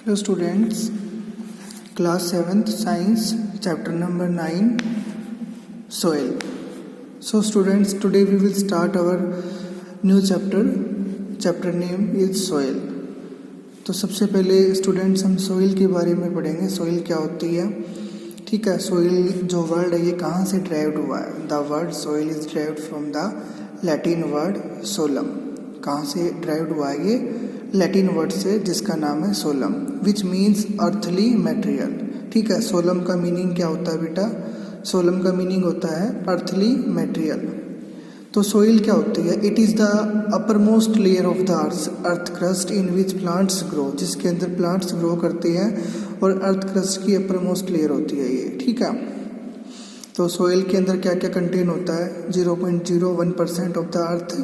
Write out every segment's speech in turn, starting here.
Hello students, class 7th science chapter number 9 soil. So students, today we will start our new chapter name is soil. तो सबसे पहले students हम soil के बारे में पढ़ेंगे. सोइल क्या होती है, ठीक है. सोइल जो वर्ड है ये कहाँ से ड्राइव्ड हुआ है. The word soil is derived from the Latin word solum. कहाँ से ड्राइव्ड हुआ है, ये लैटिन वर्ड से जिसका नाम है सोलम, विच मीन्स अर्थली मटेरियल. ठीक है. सोलम का मीनिंग क्या होता है बेटा, सोलम का मीनिंग होता है अर्थली मटेरियल. तो सोइल क्या होती है, it is the upper most layer of the earth crust in which plants grow. जिसके अंदर प्लांट्स ग्रो करते हैं और अर्थ क्रस्ट की अपर मोस्ट लेयर होती है ये. ठीक है. तो सोइल के अंदर क्या क्या कंटेन होता है, 0.01% ऑफ द अर्थ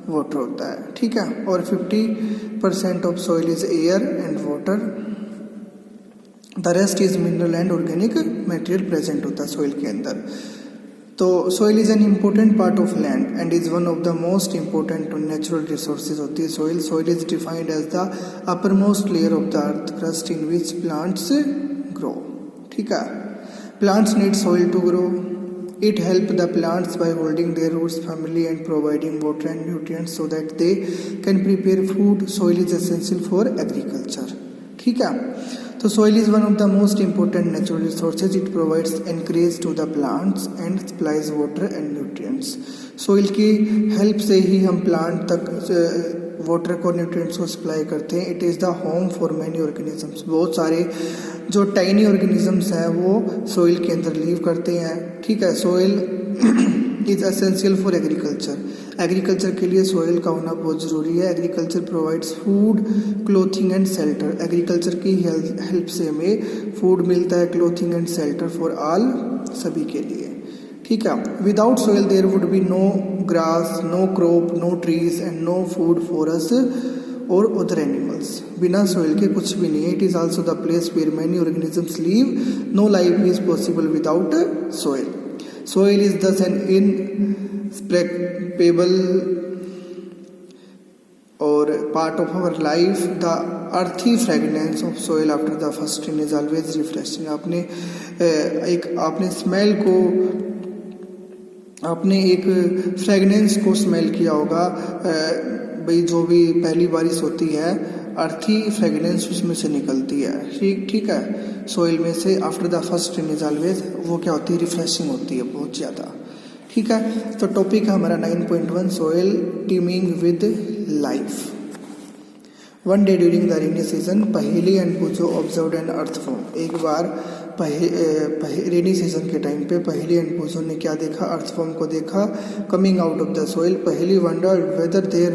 वाटर होता है. ठीक है. और 50% of soil is air and water. The rest is mineral and organic material present होता है सोइल के अंदर. तो soil is an important part of land and is one of the most important natural resources होती है soil. Soil is defined as the upper most layer of the earth crust in which plants grow. ठीक है. Plants need soil to grow. It helps the plants by holding their roots firmly and providing water and nutrients so that they can prepare food. Soil is essential for agriculture. ठीक है. तो soil is one of the most important natural resources. It provides encourage to the plants and supplies water and nutrients. soil की help से ही हम plant तक water को nutrients को supply करते हैं. It is the home for many organisms. बहुत सारे जो टाइनी ऑर्गेनिजम्स हैं वो सोइल के अंदर लीव करते हैं. ठीक है. Soil is essential for agriculture. Agriculture के लिए सोइल का होना बहुत ज़रूरी है. Agriculture provides food, clothing and shelter. Agriculture की हेल्प से हमें फूड मिलता है, clothing and shelter for all, सभी के लिए. ठीक है. Without soil there would be no grass, no crop, no trees and no food for us और अदर एनिमल्स. बिना सोइल के कुछ भी नहीं है. It is also the place where many organisms live. No life is possible without soil. Soil is thus an inseparable और part of our life. The earthy fragrance of soil after the first rain is always refreshing. आपने smell को, आपने एक fragrance को smell किया होगा भाई. जो भी पहली बारिश होती है अर्थी फ्रेगनेंस उसमें से निकलती है. ठीक है. सोइल में से after the first rain is always, वो क्या होती है, रिफ्रेशिंग होती है बहुत ज़्यादा. ठीक है. तो टॉपिक है हमारा 9.1 soil teeming with life. One day during the rainy season Paheli and Boojho observed an earthworm. एक बार रेनी सीजन के टाइम पे पहेली एंड पूजो ने क्या देखा, अर्थवॉर्म को देखा coming out of the soil. Paheli wondered whether there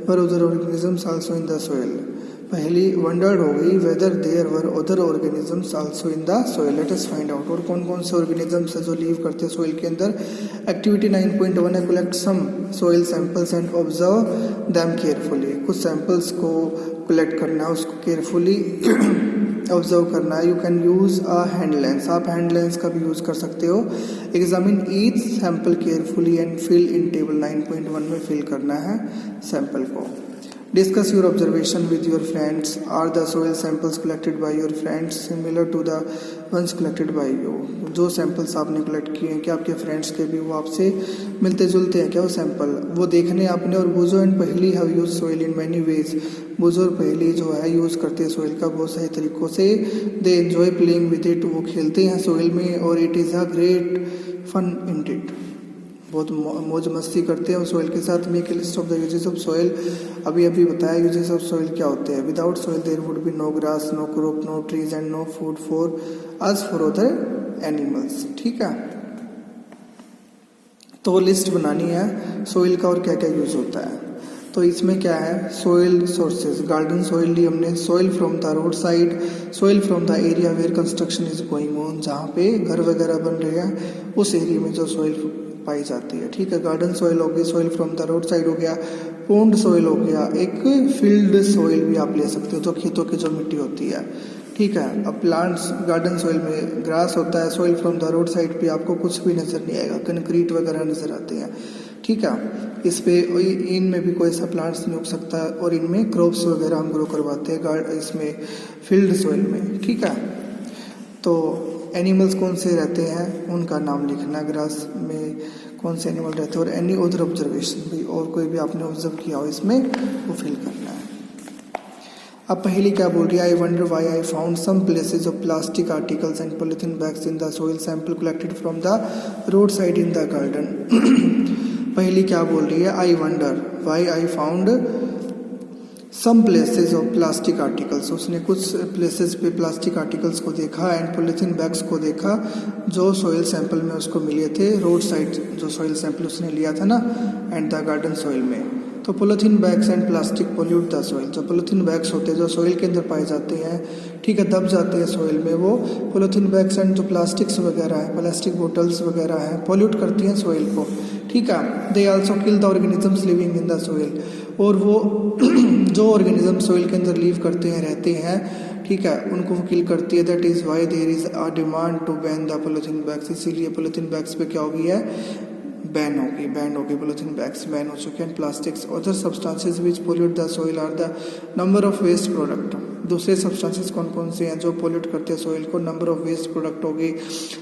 were other organisms also in the soil. Paheli wondered हो गई whether there were other organisms also in the soil. Let us find out. और कौन कौन से ऑर्गेनिजम्स है जो लीव करते हैं सोइल के अंदर. एक्टिविटी 9.1 है collect some soil samples and observe them carefully. कुछ सैंपल्स को कलेक्ट करना है, उसको केयरफुली ऑब्जर्व करना है. You can use a hand lens. आप हैंड लेंस का भी यूज़ कर सकते हो. Examine each sample carefully and fill in table. 9.1 में फिल करना है सैंपल को. Discuss your observation with your friends. Are the soil samples collected by your friends similar to the ones collected by you? जो samples आपने collect किए हैं क्या आपके फ्रेंड्स के भी वो आपसे मिलते जुलते हैं क्या वो सैंपल, वो देखने आपने. और Boojho and Paheli have use soil in many ways. Boojho और पहेली जो है यूज़ करते हैं सोइल का बहुत सारे तरीक़ों से. They enjoy playing with it. वो खेलते हैं सोइल में. और it is a great fun in it. बहुत मौज मस्ती करते हैं सोइल के साथ. Make a list of the uses of soil. अभी बताया यूजेस ऑफ सोइल क्या होते हैं. Without soil there would be no grass, no crop, no trees and no food for us for other animals. ठीक है. तो लिस्ट बनानी है सोइल का और क्या क्या यूज होता है. तो इसमें क्या है, सोइल सोर्सेज. गार्डन सोइल ली हमने. Soil from the road side. Soil from the area where construction is going on. जहाँ पे घर वगैरह बन रहे हैं उस एरिया में जो सोइल पाई जाती है. ठीक है. गार्डन सॉइल हो गई. Soil from the road side हो गया. पोंड सॉइल हो गया. एक फील्ड सॉइल भी आप ले सकते हो, तो खेतों की जो मिट्टी होती है. ठीक है. अब प्लांट्स गार्डन सॉइल में ग्रास होता है. Soil from the road side पे आपको कुछ भी नजर नहीं आएगा, कंक्रीट वगैरह नजर आते हैं. ठीक है। इस पे इनमें भी कोई ऐसा प्लांट्स नहीं उग सकता और इनमें क्रॉप्स वगैरह हम ग्रो करवाते हैं इसमें फील्ड सॉइल में, ठीक है। तो एनिमल्स कौन से रहते हैं उनका नाम लिखना, ग्रास में कौन से एनिमल रहते हैं और एनी अदर ऑब्जर्वेशन भी, और कोई भी आपने ऑब्जर्व किया हो इसमें वो फिल करना है। अब पहली क्या बोल रही है, I wonder why I found some places of plastic articles and polythene bags in the soil sample collected from the road side in the garden. पहली क्या बोल रही है, I wonder why I found some places of plastic articles, उसने कुछ places पे plastic articles को देखा एंड पॉलिथीन बैग्स को देखा जो सॉइल सैंपल में उसको मिले थे, रोड साइड जो सॉइल सैंपल उसने लिया था ना, एंड द गार्डन सॉइल में। तो polythene bags and plastic pollute the soil, जो पॉलिथीन बैग्स होते हैं जो सॉइल के अंदर पाए जाते हैं, ठीक है, दब जाते हैं सॉइल में, वो पॉलिथीन बैग्स एंड जो प्लास्टिक्स वगैरह है, प्लास्टिक बोटल्स वगैरह हैं, पोल्यूट करती हैं सॉइल को, ठीक है। They also kill the organisms living in the soil, और वो जो ऑर्गेनिज्म सॉइल के अंदर लीव करते हैं, रहते हैं, ठीक है, उनको वो किल करती है। That is why there is a demand to ban the polythene bags, इसीलिए पॉलिथीन बैग्स पे क्या हो गई है, बैन होगी, पॉलिथीन बैग्स बैन हो चुके हैं। Plastics other substances which pollute the soil are the number of waste product, दूसरे सब्सटेंसेस कौन कौन से हैं जो पोल्यूट करते हैं सॉइल को, नंबर ऑफ वेस्ट प्रोडक्ट होगी,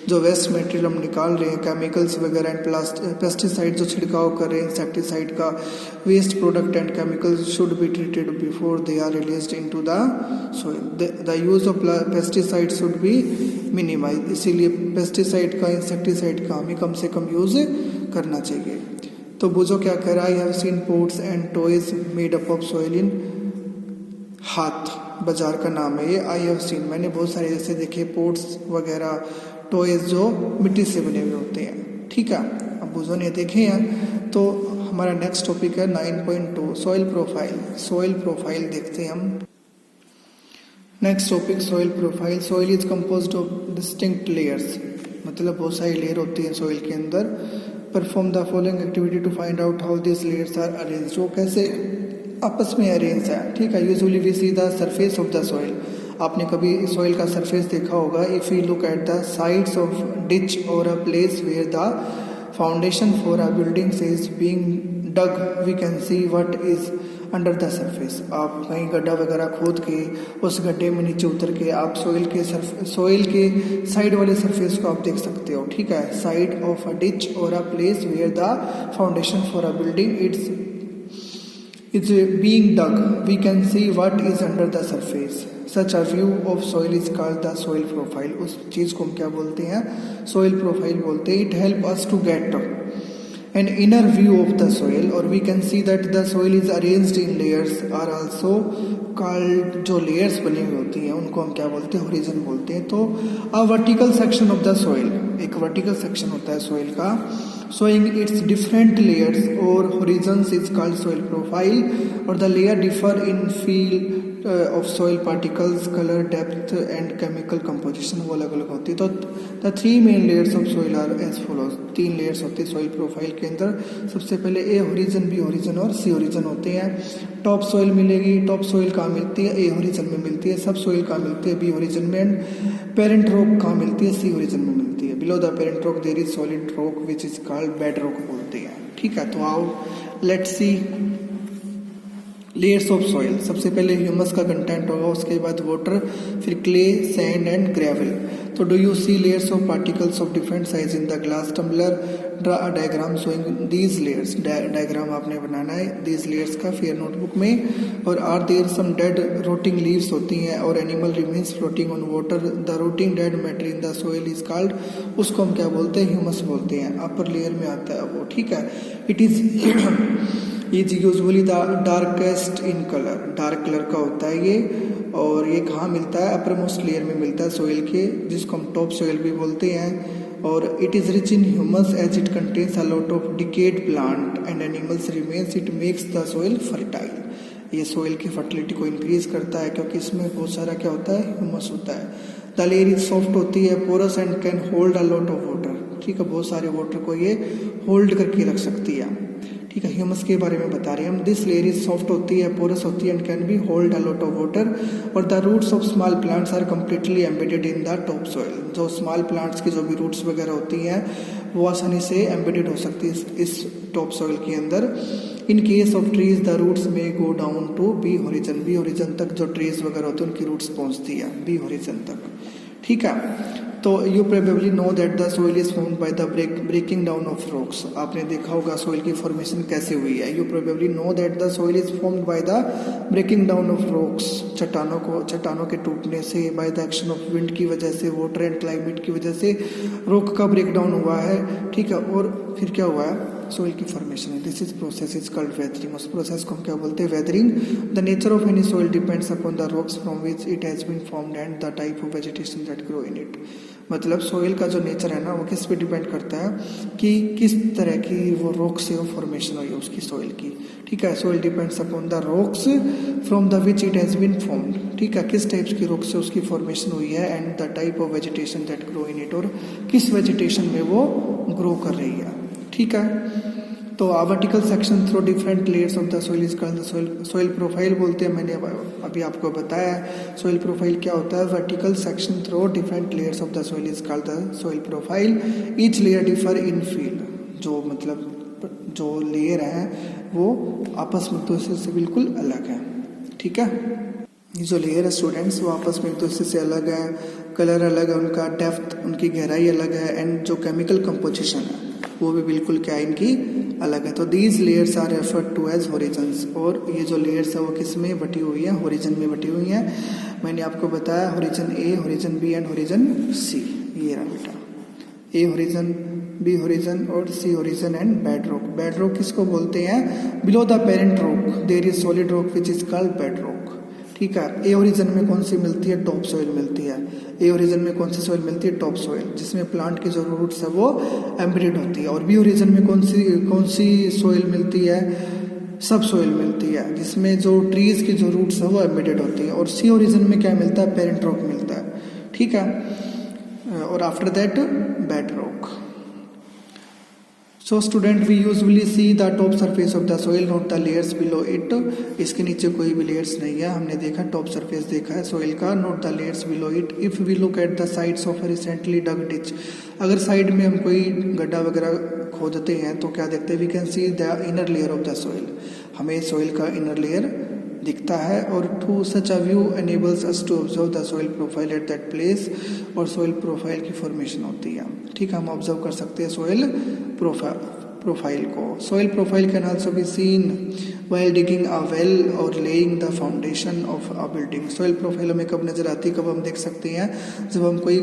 जो वेस्ट मटेरियल हम निकाल रहे हैं, केमिकल्स वगैरह एंड पेस्टिसाइड जो छिड़काव कर रहे हैं, इंसेक्टिसाइड का waste product and chemicals should be treated before they are released into the soil. The use of pesticide should be minimise, इसीलिए पेस्टिसाइड का, इंसेक्टिसाइड का हमें कम से कम यूज करना चाहिए। तो बुझो क्या कह रहा है, I have seen pots and toys made up of soil in, हाथ बाजार का नाम है ये, आई हैव सीन, मैंने बहुत सारे जैसे देखे पोट्स वगैरह, टॉयज जो मिट्टी से बने हुए होते हैं, ठीक है। अब बुझो ने देखे हैं। तो हमारा नेक्स्ट टॉपिक है 9.2 सॉइल प्रोफाइल। सॉइल प्रोफाइल देखते हैं हम। Next topic soil profile. Soil is composed of distinct layers, मतलब बहुत सारी लेयर होती हैं सॉइल के अंदर। Perform the following activity to find out how this layers are arrange, वो कैसे आपस में अरेंज है, ठीक है। Usually we see the surface of the soil, आपने कभी सॉइल का सरफेस देखा होगा। If you look at the sides of ditch or a place where the foundation for a building is being dug, we can see what is under the surface. आप कहीं गड्ढा वगैरह खोद के उस गड्ढे में नीचे उतर के आप सॉइल के साइड वाले सरफेस को आप देख सकते हो, ठीक है। Side of a ditch or a place where the foundation for a building it's being dug, we can see what is under the surface. Such a view of soil is called the soil profile. उस चीज़ को हम क्या बोलते हैं, soil profile बोलते हैं। It help us to get an inner view of the soil, or we can see that the soil is arranged in layers are also called, जो layers बनी हुई होती हैं उनको हम क्या बोलते हैं, horizon बोलते हैं। तो a vertical section of the soil, एक vertical section होता है soil का, showing its different layers or horizons is called soil profile, और the layer differ in feel of soil particles, color, depth and chemical composition, वो अलग अलग होती है। तो the three main layers of soil are as follows, तीन layers होती है soil profile के अंदर। सबसे पहले A horizon, B horizon और C horizon होते हैं। टॉप सोइल मिलेगी, टॉप सोइल कहाँ मिलती है, A horizon में मिलती है। सब सोइल कहाँ मिलती है, B horizon में। एंड पेरेंट रॉक कहाँ मिलती है, C horizon में मिलती है। Below the parent rock there is solid rock which is called bed rock बोलते हैं, ठीक है। तो आओ let's see layers of soil. सबसे पहले ह्यूमस का कंटेंट होगा, उसके बाद वाटर, फिर क्ले, सैंड एंड ग्रेवल। तो do you see layers of particles of different size in the glass tumbler, draw a diagram showing these layers. Diagram आपने बनाना है दीज लेयर्स का फेयर नोटबुक में। और are there some dead rotting leaves होती हैं और animal remains floating on water, the rotting dead matter in the soil is called, उसको हम क्या बोलते हैं, ह्यूमस बोलते हैं। अपर लेयर में आता है वो, ठीक है। It is usually the darkest in colour, dark colour का होता है ये। और ये कहाँ मिलता है, अपर मोस्ट लेयर में मिलता है सॉइल के, जिसको हम टॉप सॉइल भी बोलते हैं। और it is rich in humus as it contains a lot of decayed plant and animals remains, it makes the soil fertile. ये सॉइल की फर्टिलिटी को इंक्रीज करता है क्योंकि इसमें बहुत सारा क्या होता है, ह्यूमस होता है। द लेयर इज सॉफ्ट होती है, porous and can hold a lot of water, ठीक है। बहुत सारे वाटर को ये होल्ड करके रख सकती है, ठीक है। ह्यूमस के बारे में बता रहे हैं हम। दिस लेयर इज सॉफ्ट होती है, पोरस होती है and can be hold a lot of water. और the roots of small plants are completely embedded in the top soil. जो स्मॉल प्लांट्स की जो भी रूट्स वगैरह होती हैं वो आसानी से एम्बेडेड हो सकती है इस टॉप सॉइल के अंदर। In case of trees the roots में go down to B horizon, B horizon तक जो ट्रीज वगैरह होते हैं उनकी रूट्स पहुंचती है बी होरिजन तक, ठीक है। तो you probably know that the soil is formed by the breaking down of rocks, आपने देखा होगा सोइल की फॉर्मेशन कैसे हुई है। You probably know that the soil is formed by the breaking down of rocks, चट्टानों के टूटने से, by the action of wind की वजह से, वाटर एंड क्लाइमेट की वजह से रॉक का ब्रेक डाउन हुआ है, ठीक है। और फिर क्या हुआ है, सोइल की फॉर्मेशन है। This is process is called weathering, उस प्रोसेस को हम क्या बोलते हैं, weathering. The nature of any soil depends upon the rocks from which it has been formed and the type of vegetation that grow in it. मतलब soil का जो nature है ना वो किस पे डिपेंड करता है कि किस तरह की वो रॉक से वो फॉर्मेशन हुई है उसकी सोइल की, ठीक है। Soil depends upon the rocks from the which it has been formed, ठीक है, किस टाइप्स की रॉक से उसकी फॉर्मेशन हुई है, and the type of vegetation that grow in it, और किस वेजिटेशन में वो ग्रो कर रही है, ठीक है। तो vertical section through different layers of the soil is called the soil profile बोलते हैं। मैंने अभी आपको बताया है सोइल प्रोफाइल क्या होता है। Vertical section through different layers of the soil is called the soil profile. Each layer differ in feel, जो मतलब जो लेयर है वो आपस में एक दूसरे से बिल्कुल अलग है, ठीक है। ये जो लेयर है स्टूडेंट्स वो आपस में एक दूसरे से अलग है, कलर अलग है उनका, डेप्थ उनकी गहराई अलग है, एंड जो केमिकल कंपोजिशन है वो भी बिल्कुल क्या इनकी अलग है। तो these layers are referred to as horizons, और ये जो लेयर्स है वो किस में बटी हुई है, होरिजन में बटी हुई है। मैंने आपको बताया horizon A, horizon B and horizon C, ये रहा बेटा, ए होरिजन, बी होरिजन और C horizon and bed rock. Bed rock किसको बोलते हैं, below the parent rock there is solid rock which is called bed rock, ठीक है। ए horizon में कौन सी मिलती है, टॉप सॉइल मिलती है। ए ओरिजिन में कौन सी सॉइल मिलती है, टॉप सॉइल, जिसमें प्लांट की जो रूट्स है वो एम्बेडेड होती है। और बी ओरिजिन में कौन सी सॉइल मिलती है, सब सॉइल मिलती है, जिसमें जो ट्रीज की जो रूट्स है वो एम्बेडेड होती है। और सी ओरिजिन में क्या मिलता है, पेरेंट रॉक मिलता है, ठीक है। और after that bed rock. So student we usually see the top surface of the soil, not the layers below it. इसके नीचे कोई भी लेयर्स नहीं है, हमने देखा टॉप सरफेस देखा है सोइल का, not the layers below it. If we look at the sides of a recently dug ditch, अगर साइड में हम कोई गड्ढा वगैरह खोदते हैं तो क्या देखते हैं, we can see the inner layer of the soil, हमें सोइल का इनर लेयर दिखता है। और to such a view enables us to observe the soil profile at that place, और सोइल प्रोफाइल की फॉर्मेशन होती है, ठीक है। हम ऑब्जर्व कर सकते हैं सोइल प्रोफाइल को। Soil profile can also be seen while digging a well और laying the foundation of a building. Soil profile हमें कब नजर आती है, कब हम देख सकते हैं, जब हम कोई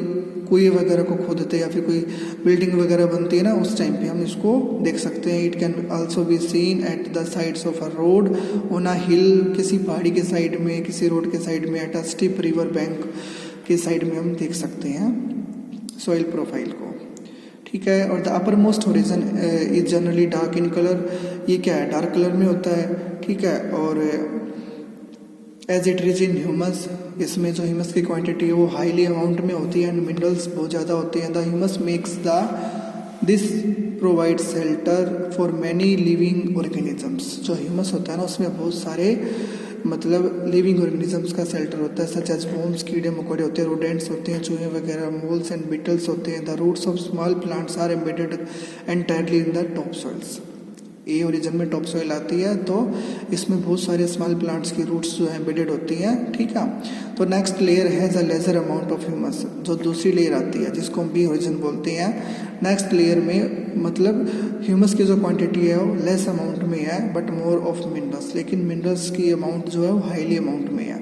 कुएं वगैरह को खोदते हैं या फिर कोई बिल्डिंग वगैरह बनती है ना, उस टाइम पे हम इसको देख सकते हैं। It can also be seen at the sides of a road on a hill, किसी पहाड़ी के साइड में, किसी रोड के साइड में, at a steep river bank के साइड में हम देख सकते हैं सोइल प्रोफाइल को, ठीक है। और the upper most horizon is generally dark in colour, ये क्या है, डार्क कलर में होता है, ठीक है। और as it rich in humus, इसमें जो ह्यूमस की क्वांटिटी है वो हाईली अमाउंट में होती है, एंड मिनरल्स बहुत ज़्यादा होते हैं। The humus makes this provide shelter for many living organisms. जो ह्यूमस होता है ना उसमें बहुत सारे मतलब लिविंग ऑर्गेनिजम्स का शेल्टर होता है, सच एज वॉर्म्स, कीड़े मकोड़े होते हैं, रोडेंट्स होते हैं, चूहे वगैरह, मोल्स एंड बीटल्स होते हैं। The roots of small plants are embedded entirely in the top soils. A horizon में टॉप सॉइल आती है तो इसमें बहुत सारे स्मॉल प्लांट्स की रूट्स जो है एम्बेडेड होती हैं, ठीक है। तो next layer has a lesser amount of humus, जो दूसरी लेयर आती है जिसको हम बी ओरिजिन बोलते हैं। नेक्स्ट लेयर में मतलब ह्यूमस की जो क्वांटिटी है वो लेस अमाउंट में है, बट मोर ऑफ मिनरल्स, लेकिन मिनरल्स की अमाउंट जो है वो हाईली अमाउंट में है।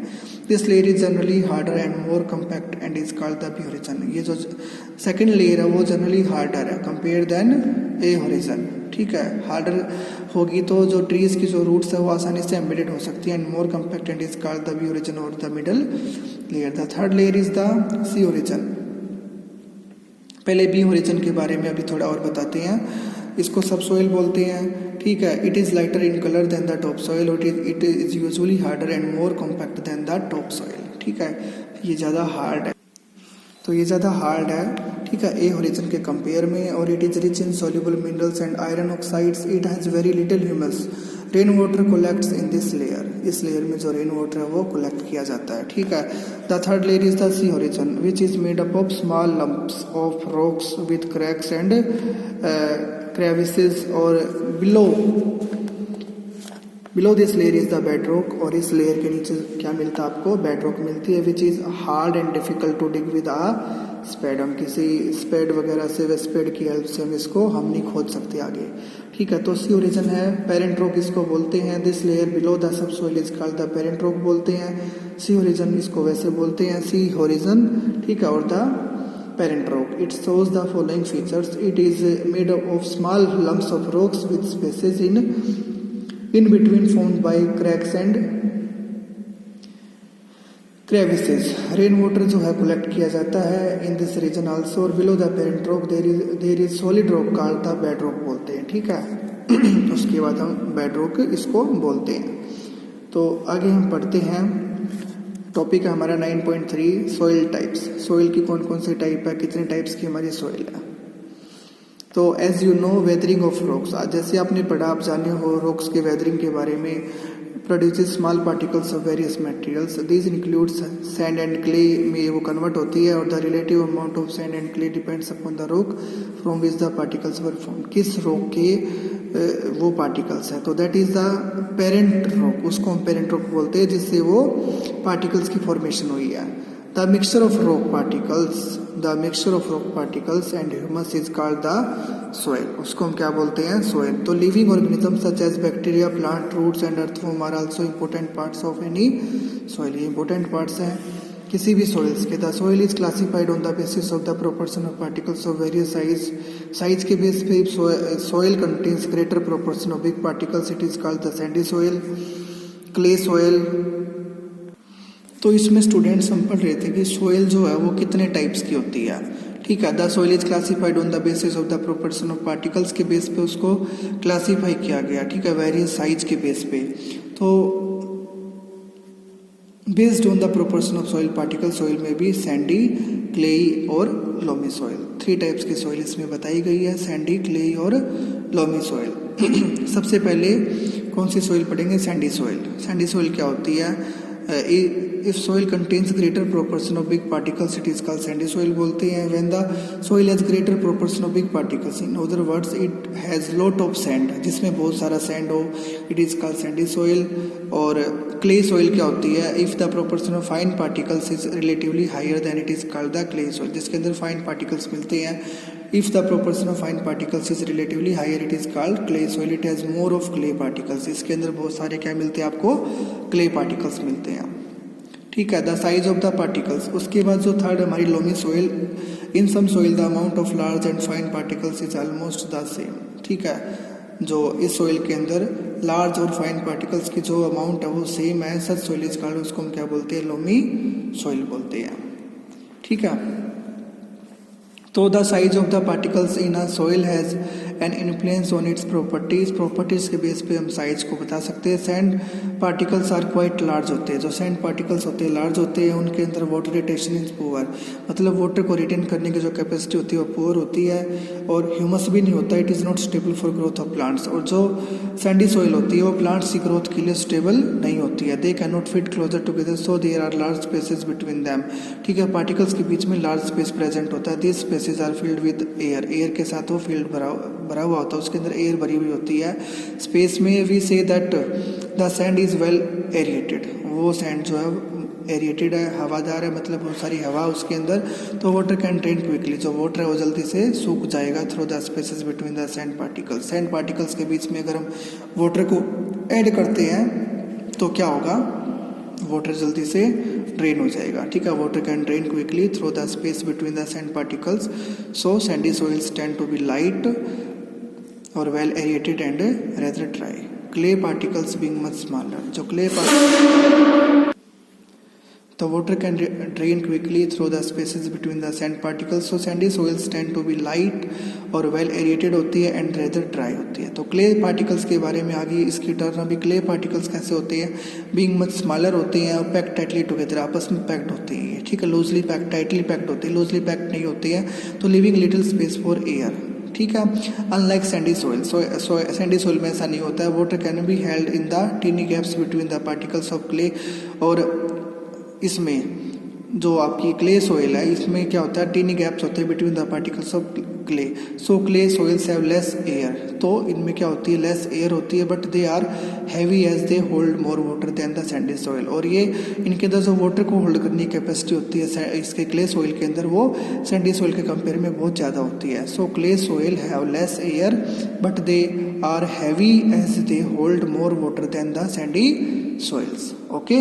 This layer is generally harder and more compact and is called the B horizon. ये जो सेकेंड लेयर है वो जनरली हार्डर है कंपेयर देन ए ओरिजिन, ठीक है। हार्डर होगी तो जो ट्रीज की जो रूट्स है वो आसानी से एम्बेडेड हो सकती है, and more compact and is called the B horizon और the middle layer. The third layer is the C horizon. पहले बी ओरिजिन के बारे में अभी थोड़ा और बताते हैं। इसको सब सोइल बोलते हैं, ठीक है। It is lighter in colour than the top soil, और it is usually harder and more compact than the top soil, ठीक है। ये ज़्यादा हार्ड है, तो ये ज़्यादा हार्ड है, ठीक है, ए ओरिजिन के कंपेयर में। और it is rich in soluble minerals and iron oxides. It has very little humus, rain water collects in this layer, इस लेयर में जो रेन वाटर है वो कोलेक्ट किया जाता है, ठीक है। The third layer is the C horizon which is made up of small lumps of rocks with cracks and crevices और below this layer is the bedrock, और इस लेयर के नीचे क्या मिलता है आपको, बेडरॉक मिलती है which is hard and difficult to dig with a spade. हम किसी स्पेड वगैरह से व स्पेड की हेल्प से हम इसको हम नहीं खोद सकते आगे, ठीक है। तो सी ओरिजिन है, पेरेंट रॉक इसको बोलते हैं। This layer below the sub soil is called the parent rock बोलते हैं। सी ओरिजिन इसको वैसे बोलते हैं, सी होरिजन, ठीक है, और the parent rock. It shows the following features, it is made of small lumps of rocks with spaces in between formed by cracks and crevices. Rain water जो है कलेक्ट किया जाता है इन दिस रीजन आल्सो, और below the parent rock there is solid rock called the bed rock बोलते हैं, ठीक है। उसके बाद हम बेड रॉक इसको बोलते हैं। तो आगे हम पढ़ते हैं, टॉपिक है हमारा 9.3 सॉइल टाइप्स। सॉइल की कौन कौन से टाइप है, कितने टाइप्स की हमारी सॉइल है। तो as you know weathering of rocks, जैसे आपने पढ़ा, आप जाने हो रॉक्स के वेदरिंग के बारे में, produces small particles of various materials, this includes sand and clay में वो कन्वर्ट होती है, और the relative amount of sand and clay depends upon the rock from which the particles were formed, किस रॉक के वो पार्टिकल्स हैं। तो that is the parent rock, उसको हम पेरेंट रॉक बोलते हैं जिससे वो पार्टिकल्स की फॉर्मेशन हुई है। The mixture of rock particles and humus is called the soil, उसको हम क्या बोलते हैं, सोइल। तो living organism such as bacteria, plant, roots and earthworm are also important parts of any soil, ये इंपॉर्टेंट पार्ट्स हैं किसी भी सोइल्स के। The soil is classified on the basis of the proportion of particles of various size के base पे soil contains greater proportion of big particles, it is called the Sandy soil, clay soil. तो इसमें students हम पढ़ रहे थे कि soil जो है वो कितने टाइप्स की होती है, ठीक है। The soil is classified on the basis of the proportion of particles के बेस पे उसको क्लासीफाई किया गया, ठीक है, वेरियस साइज के बेस पे। तो based on the proportion of soil particle, soil में भी सैंडी, क्लेई और लोमी सॉइल, 3 टाइप्स की सॉइल इसमें बताई गई है, सैंडी, क्लेई और लोमी सॉइल। सबसे पहले कौन सी सॉइल पढ़ेंगे, सैंडी सॉइल। सैंडी सॉइल क्या होती है, if soil contains greater proportion of big particles it is called sandy soil बोलते हैं। when the soil has greater proportion of big particles, in other words it has lot of sand, जिसमें बहुत सारा sand हो, it is called sandy soil। और clay soil क्या होती है, if the proportion of fine particles is relatively higher then it is called the clay soil, जिसके अंदर fine particles मिलते हैं। if the proportion of fine particles is relatively higher it is called clay soil, it has more of clay particles, इसके अंदर बहुत सारे क्या मिलते हैं आपको, clay particles मिलते हैं, ठीक है। The size of the particles, उसके बाद जो थर्ड हमारी loamy soil, in some soil the amount of large and fine particles is almost the same, ठीक है। जो इस सोइल के अंदर लार्ज और फाइन पार्टिकल्स की जो अमाउंट है वो सेम है, सच सोइल इज कॉल्ड, उसको हम क्या बोलते हैं, लोमी सोइल बोलते हैं, ठीक है। तो the size of the particles in a soil has an influence on its properties के बेस पे हम साइज को बता सकते हैं। Sand particles are quite large होते हैं, जो सैंड पार्टिकल्स होते हैं लार्ज होते हैं, उनके अंदर वाटर रिटेंशन इज पुअर, मतलब वाटर को रिटेन करने की जो कैपेसिटी होती है वो पुअर होती है, और ह्यूमस भी नहीं होता, it is not stable for growth of plants. और जो सैंडी सोइल होती है वो प्लांट्स की ग्रोथ के लिए स्टेबल नहीं होती है। They can not fit closer together so there are large spaces between them, ठीक है। पार्टिकल्स के बीच में लार्ज स्पेस प्रेजेंट होता है, this spaces are filled with air, air के साथ वो फील्ड भरा हुआ होता है, उसके अंदर एयर भरी हुई होती है स्पेस में। We say that the sand is well aerated, वो सैंड जो है एरिएटेड है, हवादार है, मतलब बहुत सारी हवा उसके अंदर, तो वाटर कैन ड्रेन क्विकली, जो वाटर है वो जल्दी से सूख जाएगा through the spaces between the sand particles. Sand particles के बीच में अगर हम वाटर को ऐड करते हैं तो क्या होगा, वाटर जल्दी से ड्रेन हो जाएगा, ठीक है। Water can drain quickly through the space between the sand particles, so sandy soils tend to be light और well aerated and rather dry. Clay particles being much smaller, जो clay the water can drain quickly through the spaces between the sand particles, so sandy soils tend to be light और well aerated होती है and rather dry होती है। तो clay particles के बारे में आगे इसकी टर्म अभी, clay particles कैसे होते हैं, being much smaller होते हैं और packed tightly together, आपस में packed होते हैं, ठीक है। loosely packed, tightly packed होते हैं, loosely packed नहीं होते हैं, तो leaving little space for air, ठीक है। Unlike sandy soil, sandy soil में ऐसा नहीं होता है। Water can be held in the tiny gaps between the particles of clay, और इसमें जो आपकी क्ले सॉइल है इसमें क्या होता है, टीनी गैप्स होते हैं between the particles of clay. So clay soils have less air, तो इनमें क्या होती है, लेस एयर होती है, but they are heavy as they hold more water than the sandy soil. और ये इनके अंदर जो वाटर को होल्ड करने की कैपेसिटी होती है इसके क्ले सॉइल के अंदर, वो सैंडी सॉइल के कंपेयर में बहुत ज़्यादा होती है। So clay soil have less air but they are heavy as they hold more water than the sandy soils. Okay.